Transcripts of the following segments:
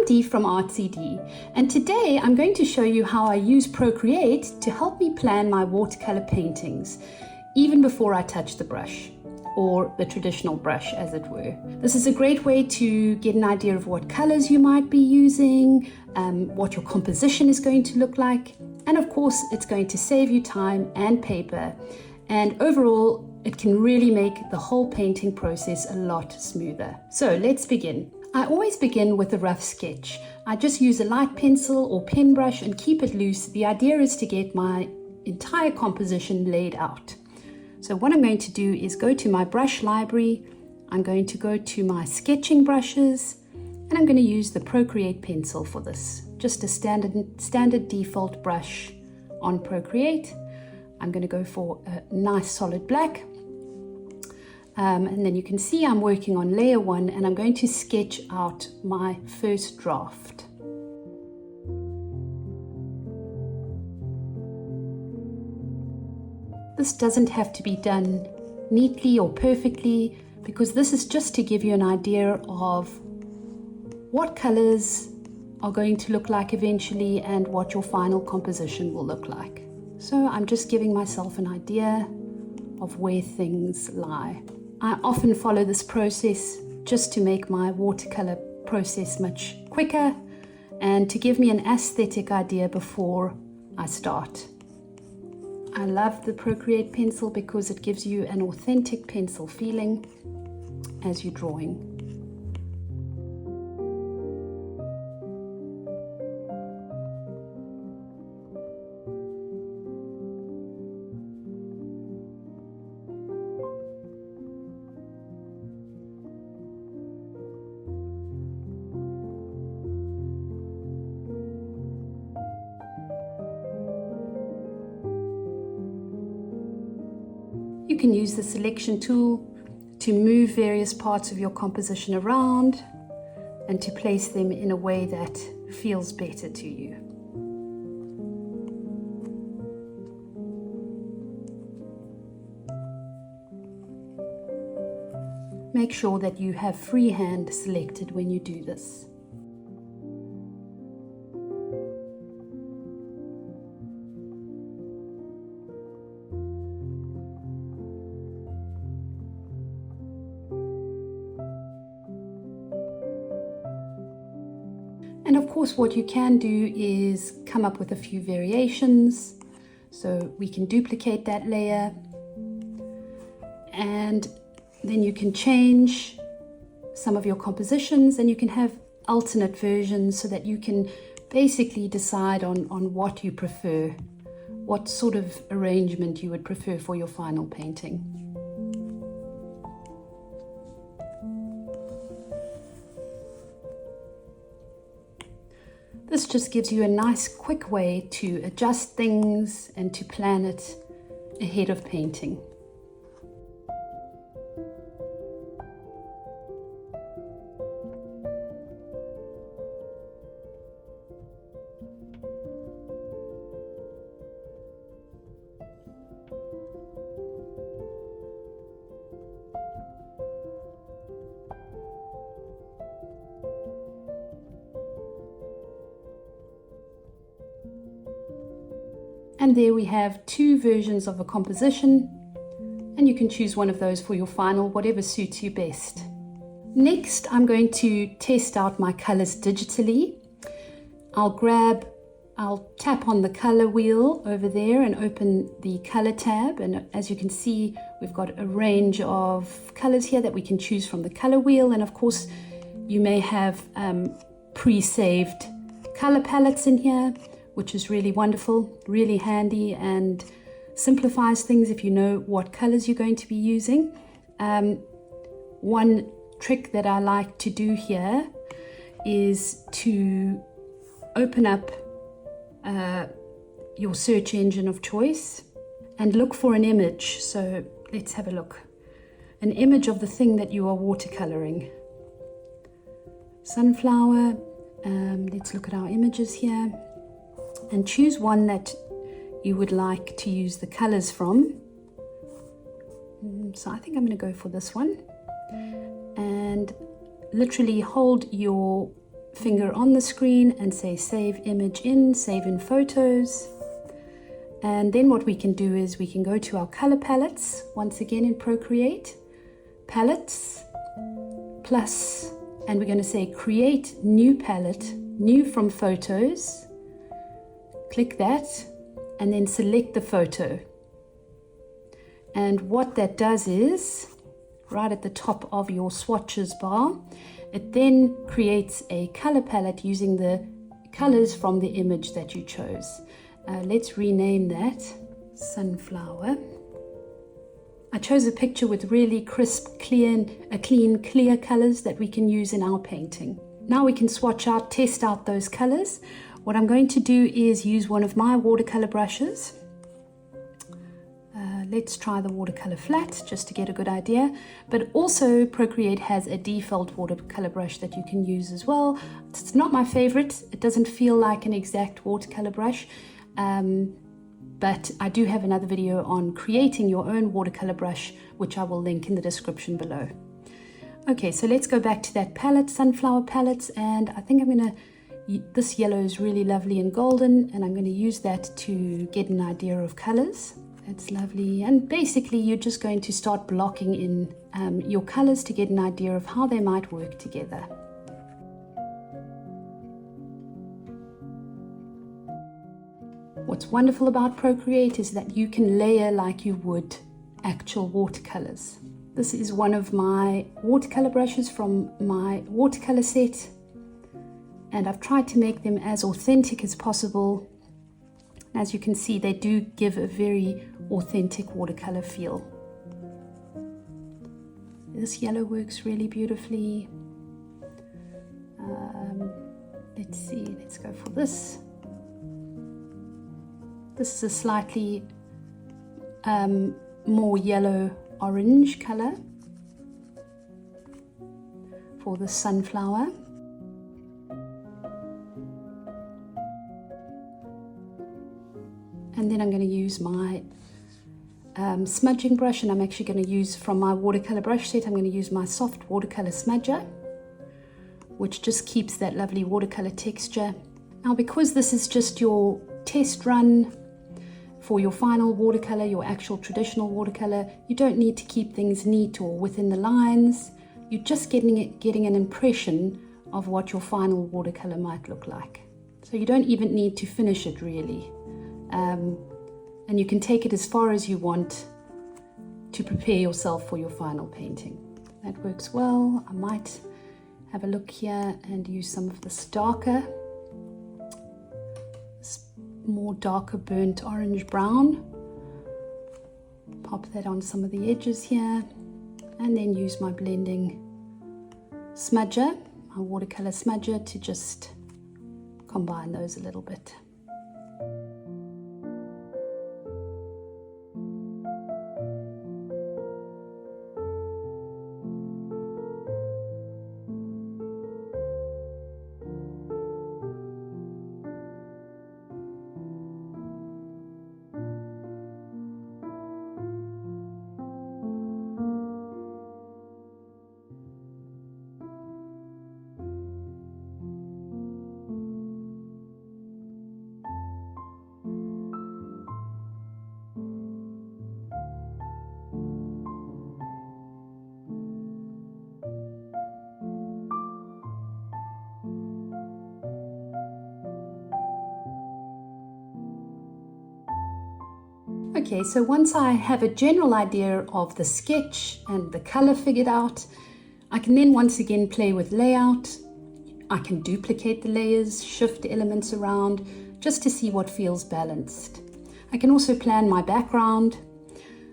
Dee from Artsy Dee, and today I'm going to show you how I use Procreate to help me plan my watercolor paintings, even before I touch the brush, or the traditional brush as it were. This is a great way to get an idea of what colors you might be using, what your composition is going to look like, and of course it's going to save you time and paper, and overall it can really make the whole painting process a lot smoother. So let's begin. I always begin with a rough sketch. I just use a light pencil or pen brush and keep it loose. The idea is to get my entire composition laid out. So what I'm going to do is go to my brush library, I'm going to go to my sketching brushes, and I'm going to use the Procreate pencil for this. Just a standard default brush on Procreate. I'm going to go for a nice solid black. And then you can see I'm working on layer 1 and I'm going to sketch out my first draft. This doesn't have to be done neatly or perfectly, because this is just to give you an idea of what colors are going to look like eventually and what your final composition will look like. So I'm just giving myself an idea of where things lie. I often follow this process just to make my watercolor process much quicker and to give me an aesthetic idea before I start. I love the Procreate pencil because it gives you an authentic pencil feeling as you're drawing. You can use the selection tool to move various parts of your composition around and to place them in a way that feels better to you. Make sure that you have freehand selected when you do this. And of course, what you can do is come up with a few variations. So we can duplicate that layer, and then you can change some of your compositions, and you can have alternate versions so that you can basically decide on what you prefer, what sort of arrangement you would prefer for your final painting. This just gives you a nice quick way to adjust things and to plan it ahead of painting. And there we have two versions of a composition, and you can choose one of those for your final, whatever suits you best. Next, I'm going to test out my colors digitally. I'll tap on the color wheel over there and open the color tab, and as you can see, we've got a range of colors here that we can choose from the color wheel, and of course you may have pre-saved color palettes in here, which is really wonderful, really handy, and simplifies things if you know what colors you're going to be using. One trick that I like to do here is to open up your search engine of choice and look for an image. So let's have a look. An image of the thing that you are watercoloring. Sunflower. Let's look at our images here and choose one that you would like to use the colors from. So I think I'm going to go for this one, and literally hold your finger on the screen and say save image in, save in photos. And then what we can do is we can go to our color palettes, once again in Procreate, palettes, plus, and we're going to say create new palette, new from photos. Click that and then select the photo. And what that does is, right at the top of your swatches bar, it then creates a color palette using the colors from the image that you chose. Let's rename that Sunflower. I chose a picture with really crisp, clean, clear colors that we can use in our painting. Now we can swatch out, test out those colors. What I'm going to do is use one of my watercolor brushes. Let's try the Watercolor Flat just to get a good idea. But also Procreate has a default watercolor brush that you can use as well. It's not my favorite. It doesn't feel like an exact watercolor brush. But I do have another video on creating your own watercolor brush, which I will link in the description below. Okay, so let's go back to that palette, Sunflower palettes, and I think I'm gonna, this yellow is really lovely and golden, and I'm gonna use that to get an idea of colors. It's lovely, and basically you're just going to start blocking in your colors to get an idea of how they might work together. What's wonderful about Procreate is that you can layer like you would actual watercolors. This is one of my watercolor brushes from my watercolor set, and I've tried to make them as authentic as possible. As you can see, they do give a very authentic watercolor feel. This yellow works really beautifully. Let's see, let's go for this. This is a slightly more yellow orange color for the sunflower. And then I'm going to use my smudging brush, and I'm actually going to use from my watercolor brush set, I'm going to use my soft watercolor smudger, which just keeps that lovely watercolor texture. Now, because this is just your test run for your final watercolor, your actual traditional watercolor, you don't need to keep things neat or within the lines. You're just getting an impression of what your final watercolor might look like. So you don't even need to finish it really. And you can take it as far as you want to prepare yourself for your final painting. That works well. I might have a look here and use some of this more darker burnt orange brown. Pop that on some of the edges here, and then use my blending smudger, my watercolor smudger, to just combine those a little bit. Okay, so once I have a general idea of the sketch and the color figured out, I can then once again play with layout. I can duplicate the layers, shift elements around, just to see what feels balanced. I can also plan my background.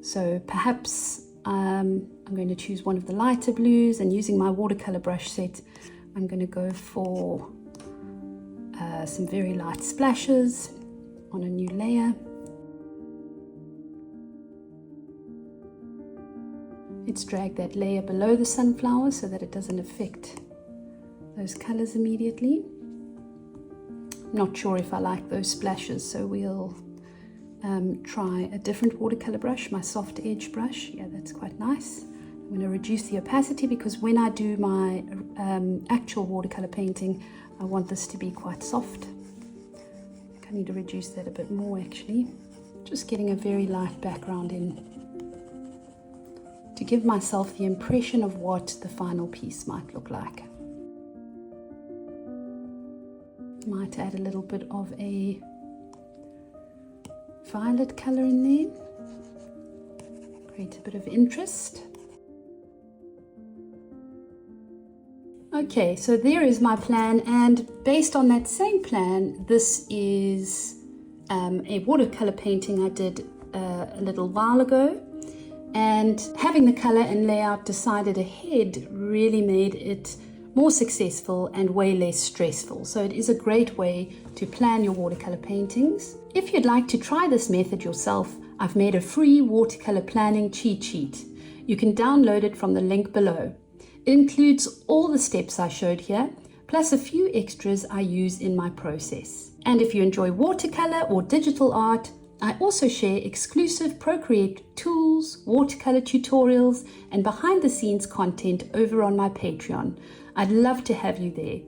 So perhaps I'm going to choose one of the lighter blues, and using my watercolor brush set, I'm going to go for some very light splashes on a new layer. Let's drag that layer below the sunflower so that it doesn't affect those colors immediately. Not sure if I like those splashes, so we'll try a different watercolor brush, my soft edge brush. Yeah, that's quite nice. I'm going to reduce the opacity because when I do my actual watercolor painting, I want this to be quite soft. I think I need to reduce that a bit more actually. Just getting a very light background in to give myself the impression of what the final piece might look like. Might add a little bit of a violet color in there. Create a bit of interest. Okay, so there is my plan, and based on that same plan, this is a watercolor painting I did a little while ago. And having the color and layout decided ahead really made it more successful and way less stressful. So it is a great way to plan your watercolor paintings. If you'd like to try this method yourself, I've made a free watercolor planning cheat sheet. You can download it from the link below. It includes all the steps I showed here, plus a few extras I use in my process. And if you enjoy watercolor or digital art, I also share exclusive Procreate tools, watercolor tutorials, and behind-the-scenes content over on my Patreon. I'd love to have you there.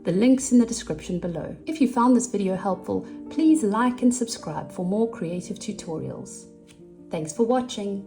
The link's in the description below. If you found this video helpful, please like and subscribe for more creative tutorials. Thanks for watching.